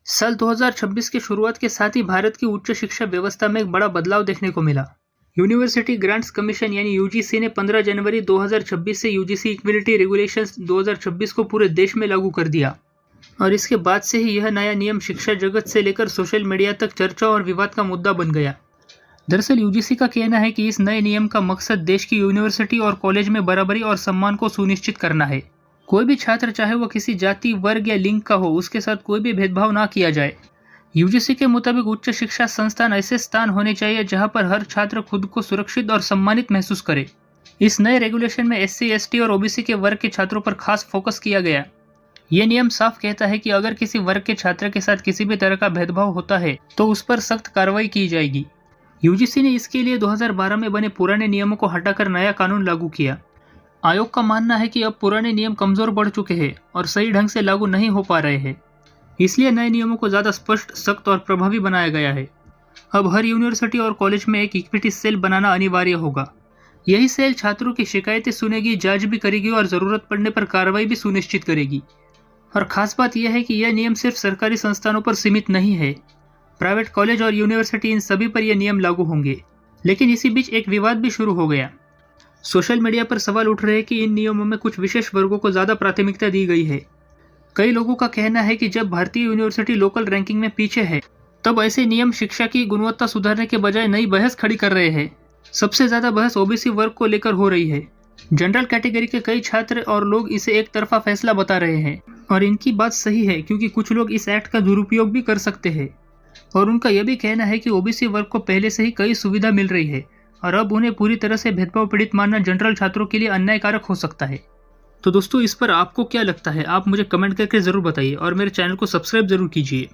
साल 2026 की शुरुआत के साथ ही भारत की उच्च शिक्षा व्यवस्था में एक बड़ा बदलाव देखने को मिला। यूनिवर्सिटी ग्रांट्स कमीशन यानी यूजीसी ने 15 जनवरी 2026 से यूजीसी इक्विलिटी रेगुलेशंस 2026 को पूरे देश में लागू कर दिया और इसके बाद से ही यह नया नियम शिक्षा जगत से लेकर सोशल मीडिया तक चर्चा और विवाद का मुद्दा बन गया। दरअसल यूजीसी का कहना है कि इस नए नियम का मकसद देश की यूनिवर्सिटी और कॉलेज में बराबरी और सम्मान को सुनिश्चित करना है। कोई भी छात्र चाहे वह किसी जाति, वर्ग या लिंग का हो, उसके साथ कोई भी भेदभाव ना किया जाए। यूजीसी के मुताबिक उच्च शिक्षा संस्थान ऐसे स्थान होने चाहिए जहां पर हर छात्र खुद को सुरक्षित और सम्मानित महसूस करे। इस नए रेगुलेशन में एससी, एसटी और ओबीसी के वर्ग के छात्रों पर खास फोकस किया गया। ये नियम साफ कहता है कि अगर किसी वर्ग के छात्र के साथ किसी भी तरह का भेदभाव होता है तो उस पर सख्त कार्रवाई की जाएगी। यूजीसी ने इसके लिए 2012 में बने पुराने नियमों को हटाकर नया कानून लागू किया। आयोग का मानना है कि अब पुराने नियम कमजोर पड़ चुके हैं और सही ढंग से लागू नहीं हो पा रहे हैं, इसलिए नए नियमों को ज़्यादा स्पष्ट, सख्त और प्रभावी बनाया गया है। अब हर यूनिवर्सिटी और कॉलेज में एक इक्विटी सेल बनाना अनिवार्य होगा। यही सेल छात्रों की शिकायतें सुनेगी, जांच भी करेगी और ज़रूरत पड़ने पर कार्रवाई भी सुनिश्चित करेगी। और खास बात यह है कि यह नियम सिर्फ सरकारी संस्थानों पर सीमित नहीं है। प्राइवेट कॉलेज और यूनिवर्सिटी, इन सभी पर यह नियम लागू होंगे। लेकिन इसी बीच एक विवाद भी शुरू हो गया। सोशल मीडिया पर सवाल उठ रहे हैं कि इन नियमों में कुछ विशेष वर्गों को ज़्यादा प्राथमिकता दी गई है। कई लोगों का कहना है कि जब भारतीय यूनिवर्सिटी लोकल रैंकिंग में पीछे है, तब ऐसे नियम शिक्षा की गुणवत्ता सुधारने के बजाय नई बहस खड़ी कर रहे हैं। सबसे ज़्यादा बहस ओबीसी वर्ग को लेकर हो रही है। जनरल कैटेगरी के कई छात्र और लोग इसे एक तरफा फैसला बता रहे हैं और इनकी बात सही है, क्योंकि कुछ लोग इस एक्ट का दुरुपयोग भी कर सकते हैं। और उनका यह भी कहना है कि ओबीसी वर्ग को पहले से ही कई सुविधा मिल रही है और अब उन्हें पूरी तरह से भेदभाव पीड़ित मानना जनरल छात्रों के लिए अन्यायकारक हो सकता है। तो दोस्तों, इस पर आपको क्या लगता है? आप मुझे कमेंट करके ज़रूर बताइए और मेरे चैनल को सब्सक्राइब जरूर कीजिए।